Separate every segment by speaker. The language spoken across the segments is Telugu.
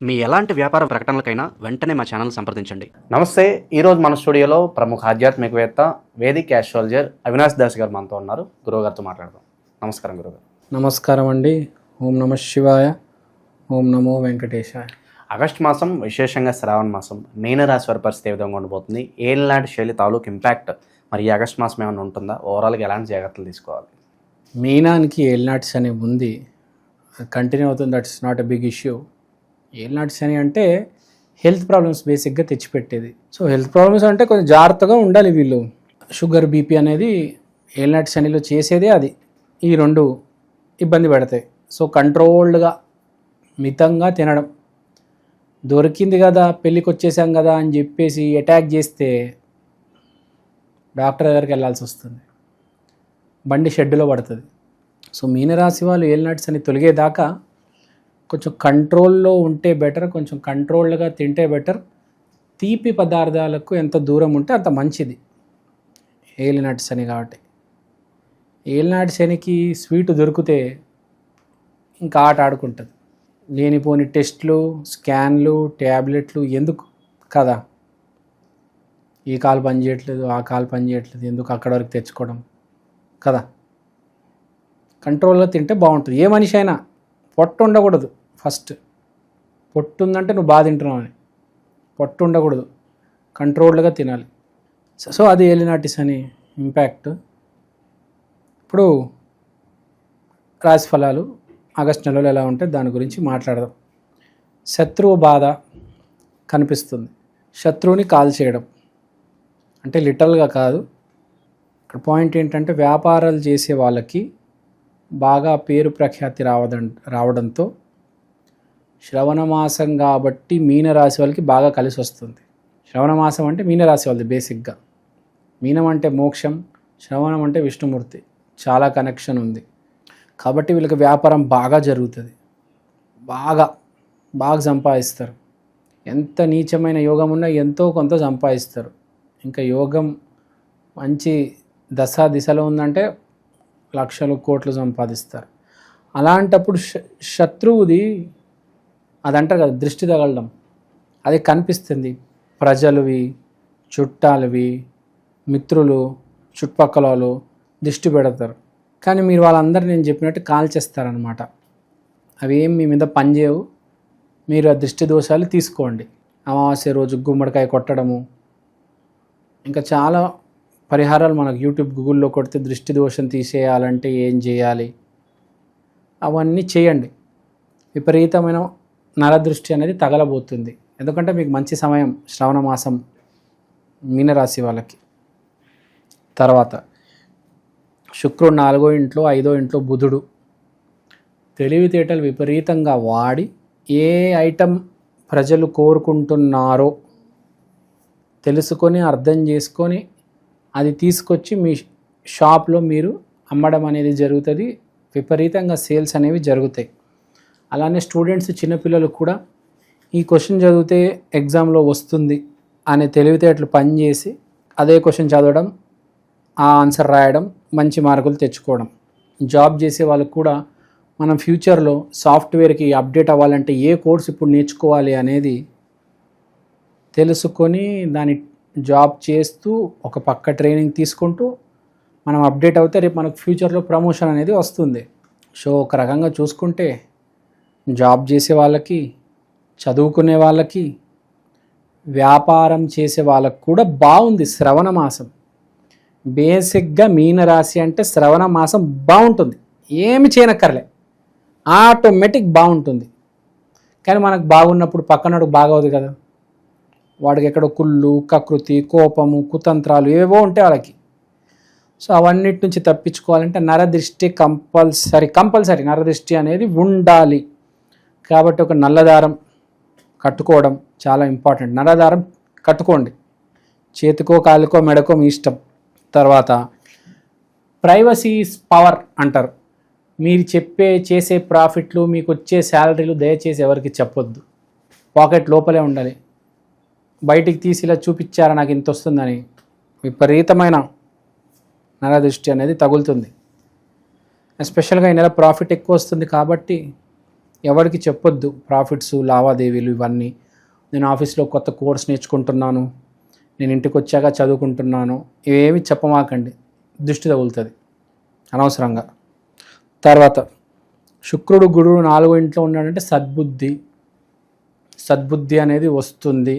Speaker 1: మీ ఎలాంటి వ్యాపార ప్రకటనలకైనా వెంటనే మా ఛానల్ సంప్రదించండి.
Speaker 2: నమస్తే. ఈరోజు మన స్టూడియోలో ప్రముఖ ఆధ్యాత్మికవేత్త వేదిక్ ఆస్ట్రాలజర్ అవినాష్ దాస్ గారు మనతో ఉన్నారు. గురువుగారితో మాట్లాడదాం. నమస్కారం గురుగారు.
Speaker 3: నమస్కారం అండి. ఓం నమ శివాయ, ఓం నమో వెంకటేశాయ.
Speaker 2: ఆగస్టు మాసం, విశేషంగా శ్రావణ మాసం, మీనరాశి వారి పరిస్థితి ఏ విధంగా ఉండబోతుంది? ఏలాంటి శైలి తాలూకు ఇంపాక్ట్ మరి ఈ ఆగస్టు మాసం ఏమైనా ఉంటుందా? ఓవరాల్గా ఎలాంటి జాగ్రత్తలు తీసుకోవాలి?
Speaker 3: మీనానికి ఏలినాటి శని ఉంది, కంటిన్యూ అవుతుంది. That's not a big issue. ఏలినాటి శని అంటే హెల్త్ ప్రాబ్లమ్స్ బేసిక్గా తెచ్చిపెట్టేది. సో హెల్త్ ప్రాబ్లమ్స్ అంటే కొంచెం జాగ్రత్తగా ఉండాలి. వీళ్ళు షుగర్, బీపీ అనేది ఏలినాటి శనిలో చేసేదే అది. ఈ రెండు ఇబ్బంది పెడతాయి. సో కంట్రోల్డ్గా మితంగా తినడం. దొరికింది కదా, పెళ్ళికి వచ్చేసాం కదా అని చెప్పేసి అటాక్ చేస్తే డాక్టర్ దగ్గరికి వెళ్ళాల్సి వస్తుంది, బండి షెడ్డులో పడుతుంది. సో మీనరాశి వాళ్ళు ఏలినాటి శని తొలగేదాకా కొంచెం కంట్రోల్లో ఉంటే బెటర్, కొంచెం కంట్రోల్డ్గా తింటే బెటర్. తీపి పదార్థాలకు ఎంత దూరం ఉంటే అంత మంచిది ఏలినాటి శని కాబట్టి. ఏలినాటి శనికి స్వీట్ దొరికితే ఇంకా ఆట ఆడుకుంటుంది. లేనిపోని టెస్ట్లు, స్కాన్లు, ట్యాబ్లెట్లు ఎందుకు కదా? ఈ కాలు పని చేయట్లేదు, ఆ కాలు పని చేయట్లేదు, ఎందుకు అక్కడ వరకు తెచ్చుకోవడం కదా? కంట్రోల్గా తింటే బాగుంటుంది. ఏ మనిషి అయినా పొట్టు ఉండకూడదు. ఫస్ట్ పొట్టు ఉందంటే నువ్వు బాగా తింటున్నావు అని. పొట్టు ఉండకూడదు, కంట్రోల్డ్గా తినాలి. సో అది ఏలినాటి శని ఇంపాక్ట్. ఇప్పుడు రాశి ఫలాలు ఆగస్టు నెలలో ఎలా ఉంటే దాని గురించి మాట్లాడదాం. శత్రువు బాధ కనిపిస్తుంది. శత్రువుని కాల్ చేయడం అంటే లిటరల్గా కాదు. ఇక్కడ పాయింట్ ఏంటంటే వ్యాపారాలు చేసే వాళ్ళకి బాగా పేరు ప్రఖ్యాతి రావడంతో శ్రవణ మాసం కాబట్టి మీనరాశి వాళ్ళకి బాగా కలిసి వస్తుంది. శ్రవణ మాసం అంటే మీనరాశి వాళ్ళది బేసిక్గా. మీనం అంటే మోక్షం, శ్రవణం అంటే విష్ణుమూర్తి, చాలా కనెక్షన్ ఉంది కాబట్టి వీళ్ళకి వ్యాపారం బాగా జరుగుతుంది. బాగా సంపాదిస్తారు. ఎంత నీచమైన యోగం ఉన్నా ఎంతో కొంత సంపాదిస్తారు. ఇంకా యోగం మంచి దిశలో ఉందంటే లక్షలు, కోట్లు సంపాదిస్తారు. అలాంటప్పుడు శత్రువుది అదంటారు కదా, దృష్టి తగలడం, అది కనిపిస్తుంది. ప్రజలవి, చుట్టాలవి, మిత్రులు, చుట్టుపక్కల వాళ్ళు దృష్టి పెడతారు. కానీ మీరు వాళ్ళందరూ నేను చెప్పినట్టు కాల్ చేస్తారనమాట. అవి ఏం మీ మీద పనిచేయవు. మీరు ఆ దృష్టి దోషాలు తీసుకోండి. అమావాస్య రోజు గుమ్మడికాయ కొట్టడము, ఇంకా చాలా పరిహారాలు మనకు యూట్యూబ్, గూగుల్లో కొడితే దృష్టి దోషం తీసేయాలంటే ఏం చేయాలి అవన్నీ చేయండి. విపరీతమైన నరదృష్టి అనేది తగలబోతుంది. ఎందుకంటే మీకు మంచి సమయం శ్రవణ మాసం మీనరాశి వాళ్ళకి. తర్వాత శుక్రుడు 4వ ఇంట్లో, 5వ ఇంట్లో బుధుడు. తెలివితేటలు విపరీతంగా వాడి ఏ ఐటెం ప్రజలు కోరుకుంటున్నారో తెలుసుకొని, అర్థం చేసుకొని అది తీసుకొచ్చి మీ షాప్లో మీరు అమ్మడం అనేది జరుగుతుంది. విపరీతంగా సేల్స్ అనేవి జరుగుతాయి. అలానే స్టూడెంట్స్, చిన్నపిల్లలు కూడా ఈ క్వశ్చన్ చదివితే ఎగ్జామ్లో వస్తుంది అనే తెలివితేటలు పనిచేసి అదే క్వశ్చన్ చదవడం, ఆ ఆన్సర్ రాయడం, మంచి మార్కులు తెచ్చుకోవడం. జాబ్ చేసే వాళ్ళకు కూడా మనం ఫ్యూచర్లో సాఫ్ట్వేర్కి అప్డేట్ అవ్వాలంటే ఏ కోర్స్ ఇప్పుడు నేర్చుకోవాలి అనేది తెలుసుకొని దాని జాబ్ చేస్తూ ఒక పక్క ట్రైనింగ్ తీసుకుంటూ మనం అప్డేట్ అవుతే రేపు మనకు ఫ్యూచర్లో ప్రమోషన్ అనేది వస్తుంది. సో ఒక రకంగా చూసుకుంటే జాబ్ చేసే వాళ్ళకి, చదువుకునే వాళ్ళకి, వ్యాపారం చేసే వాళ్ళకి కూడా బాగుంది శ్రవణ మాసం. బేసిక్గా మీనరాశి అంటే శ్రవణ మాసం బాగుంటుంది. ఏమి చేయనక్కర్లే, ఆటోమేటిక్ బాగుంటుంది. కానీ మనకు బాగున్నప్పుడు పక్కనోడు బాగోదు కదా. వాడికి ఎక్కడో కుళ్ళు, కకృతి, కోపము, కుతంత్రాలు ఏవో ఉంటాయి వాళ్ళకి. సో అవన్నిటి నుంచి తప్పించుకోవాలంటే నరదృష్టి కంపల్సరీ నరదృష్టి అనేది ఉండాలి. కాబట్టి ఒక నల్లదారం కట్టుకోవడం చాలా ఇంపార్టెంట్. నల్లదారం కట్టుకోండి, చేతికో, కాలుకో, మెడకో, మీ ఇష్టం. తర్వాత ప్రైవసీ ఈజ్ పవర్ అంటారు. మీరు చేసే ప్రాఫిట్లు, మీకు వచ్చే శాలరీలు దయచేసి ఎవరికి చెప్పొద్దు. పాకెట్ లోపలే ఉండాలి. బయటికి తీసి ఇలా చూపించారా నాకు ఇంత వస్తుందని విపరీతమైన నరదృష్టి అనేది తగులుతుంది. ఎస్పెషల్గా ఈ నెల ప్రాఫిట్ ఎక్కువ వస్తుంది కాబట్టి ఎవరికి చెప్పొద్దు ప్రాఫిట్స్ లావాదేవీలు ఇవన్నీ. నేను ఆఫీస్లో కొత్త కోర్స్ నేర్చుకుంటున్నాను, నేను ఇంటికి వచ్చాక చదువుకుంటున్నాను, ఇవేమి చెప్పమాకండి, దృష్టి తగులుతుంది అనవసరంగా. తర్వాత శుక్రుడు గురువు 4వ ఇంట్లో ఉన్నాడంటే సద్బుద్ధి అనేది వస్తుంది.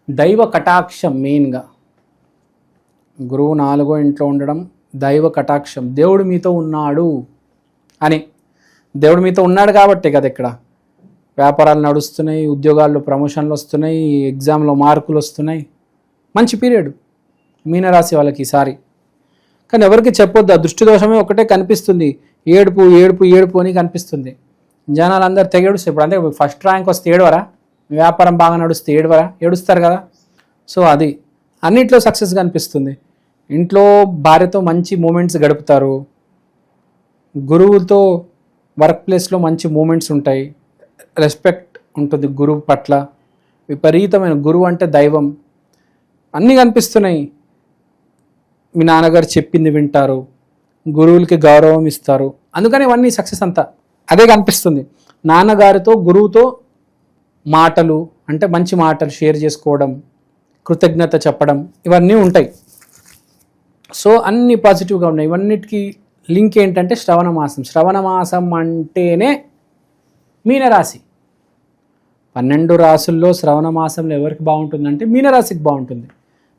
Speaker 3: దైవ కటాక్షం మెయిన్గా గురువు 4వ ఇంట్లో ఉండడం దైవ కటాక్షం, దేవుడు మీతో ఉన్నాడు అని. దేవుడు మీతో ఉన్నాడు కాబట్టే కదా ఇక్కడ వ్యాపారాలు నడుస్తున్నాయి, ఉద్యోగాల్లో ప్రమోషన్లు వస్తున్నాయి, ఎగ్జామ్లో మార్కులు వస్తున్నాయి. మంచి పీరియడ్ మీనరాశి వాళ్ళకి ఈసారి. కానీ ఎవరికి చెప్పొద్దు, ఆ దృష్టి దోషమే ఒకటే కనిపిస్తుంది, ఏడుపు ఏడుపు ఏడుపు అని కనిపిస్తుంది. జనాలు అందరు తెగేడుస్తారు. ఇప్పుడు అంతే, ఫస్ట్ ర్యాంక్ వస్తే ఏడవరా, వ్యాపారం బాగా నడుస్తే ఏడుస్తారు కదా. సో అది అన్నిట్లో సక్సెస్ కనిపిస్తుంది. ఇంట్లో భార్యతో మంచి మూమెంట్స్ గడుపుతారు, గురువుతో వర్క్ ప్లేస్లో మంచి మూమెంట్స్ ఉంటాయి, రెస్పెక్ట్ ఉంటుంది గురువు పట్ల, విపరీతమైన గురువు అంటే దైవం, అన్నీ కనిపిస్తున్నాయి. మీ నాన్నగారు చెప్పింది వింటారు, గురువులకి గౌరవం ఇస్తారు, అందుకని ఇవన్నీ సక్సెస్ అంతా అదే కనిపిస్తుంది. నాన్నగారితో గురువుతో మాటలు అంటే మంచి మాటలు షేర్ చేసుకోవడం, కృతజ్ఞత చెప్పడం, ఇవన్నీ ఉంటాయి. సో అన్నీ పాజిటివ్గా ఉన్నాయి. ఇవన్నిటికీ లింక్ ఏంటంటే శ్రవణ మాసం అంటేనే మీనరాశి. 12 రాసుల్లో శ్రవణ మాసంలో ఎవరికి బాగుంటుందంటే మీనరాశికి బాగుంటుంది.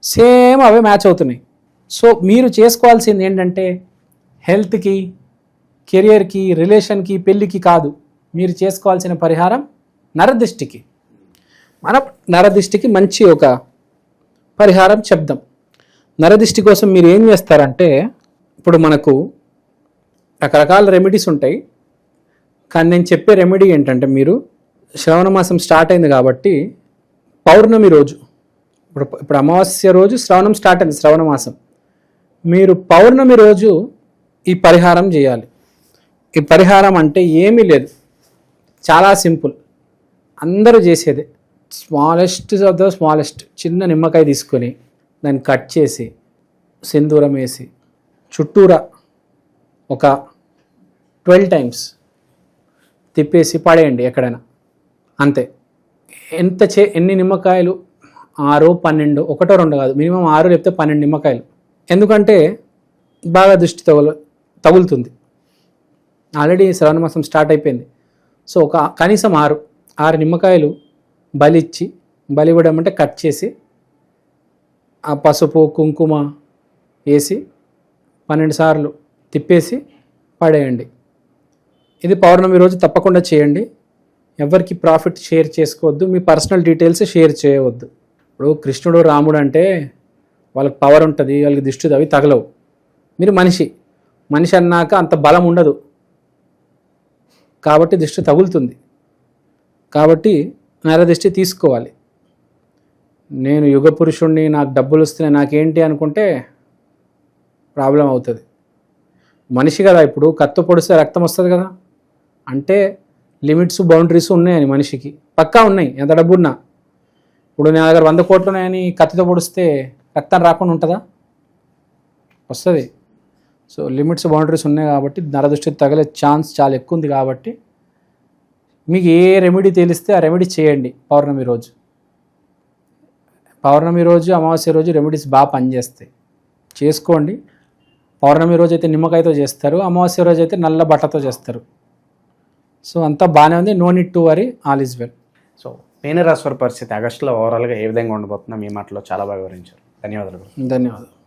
Speaker 3: సేమ్ అవే మ్యాచ్ అవుతున్నాయి. సో మీరు చేసుకోవాల్సింది ఏంటంటే హెల్త్కి, కెరియర్కి, రిలేషన్కి, పెళ్ళికి కాదు, మీరు చేసుకోవాల్సిన పరిహారం నరదిష్టికి. మనం నరదిష్టికి మంచి ఒక పరిహారం చెప్దాం. నరదిష్టి కోసం మీరు ఏం చేస్తారంటే, ఇప్పుడు మనకు రకరకాల రెమెడీస్ ఉంటాయి, కానీ నేను చెప్పే రెమెడీ ఏంటంటే, మీరు శ్రవణ మాసం స్టార్ట్ అయింది కాబట్టి పౌర్ణమి రోజు, ఇప్పుడు అమావాస్య రోజు శ్రవణం స్టార్ట్ అయింది, శ్రవణ మాసం, మీరు పౌర్ణమి రోజు ఈ పరిహారం చేయాలి. ఈ పరిహారం అంటే ఏమీ లేదు, చాలా సింపుల్, అందరూ చేసేదే. స్మాలెస్ట్ ఆఫ్ ద స్మాలెస్ట్ చిన్న నిమ్మకాయ తీసుకొని దాన్ని కట్ చేసి సింధూరం వేసి చుట్టూరా ఒక 12 టైమ్స్ తిప్పేసి పడేయండి ఎక్కడైనా, అంతే. ఎన్ని నిమ్మకాయలు, 6, 12, 1, 2 కాదు, మినిమం 6 లేకపోతే 12 నిమ్మకాయలు. ఎందుకంటే బాగా దృష్టి తగులుతుంది. ఆల్రెడీ శ్రవణ మాసం స్టార్ట్ అయిపోయింది. సో కనీసం 6 నిమ్మకాయలు బలి ఇవ్వడం అంటే కట్ చేసి ఆ పసుపు కుంకుమ వేసి 12 సార్లు తిప్పేసి పడేయండి. ఇది పౌర్ణమి రోజు తప్పకుండా చేయండి. ఎవరికి ప్రాఫిట్ షేర్ చేసుకోవద్దు, మీ పర్సనల్ డీటెయిల్స్ షేర్ చేయవద్దు. ఇప్పుడు కృష్ణుడు రాముడు అంటే వాళ్ళకి పవర్ ఉంటుంది, వాళ్ళకి దిష్టి అవి తగలవు. మీరు మనిషి అన్నాక అంత బలం ఉండదు కాబట్టి దిష్టి తగులుతుంది. కాబట్టి నరదిష్టి తీసుకోవాలి. నేను యుగ పురుషుణ్ణి, నాకు డబ్బులు వస్తున్నాయి, నాకేంటి అనుకుంటే ప్రాబ్లం అవుతుంది. మనిషి కదా, ఇప్పుడు కత్తి పొడిస్తే రక్తం వస్తుంది కదా, అంటే లిమిట్స్ బౌండరీస్ ఉన్నాయని మనిషికి పక్కా ఉన్నాయి, ఎంత డబ్బు ఉన్నా. ఇప్పుడు నా దగ్గర 100 కోట్లు ఉన్నాయని కత్తితో పొడిస్తే రక్తం రాకుండా ఉంటుందా? వస్తుంది. సో లిమిట్స్ బౌండరీస్ ఉన్నాయి కాబట్టి నరదృష్టి తగిలే ఛాన్స్ చాలా ఎక్కువ ఉంది. కాబట్టి మీకు ఏ రెమెడీ తెలిస్తే ఆ రెమెడీ చేయండి. పౌర్ణమి రోజు అమావాస్య రోజు రెమెడీస్ బాగా పనిచేస్తాయి, చేసుకోండి. పౌర్ణమి రోజు అయితే నిమ్మకాయతో చేస్తారు, అమావాస్య రోజు అయితే నల్ల బట్టతో చేస్తారు. సో అంతా బాగానే ఉంది, no need to worry, all is well.
Speaker 2: So మీనరాశి వారి పరిస్థితి ఆగస్టులో ఓవరాల్గా ఏ విధంగా ఉండబోతుందో మీ మాటలో చాలా బాగా వివరించారు. ధన్యవాదాలు.
Speaker 3: ధన్యవాదాలు.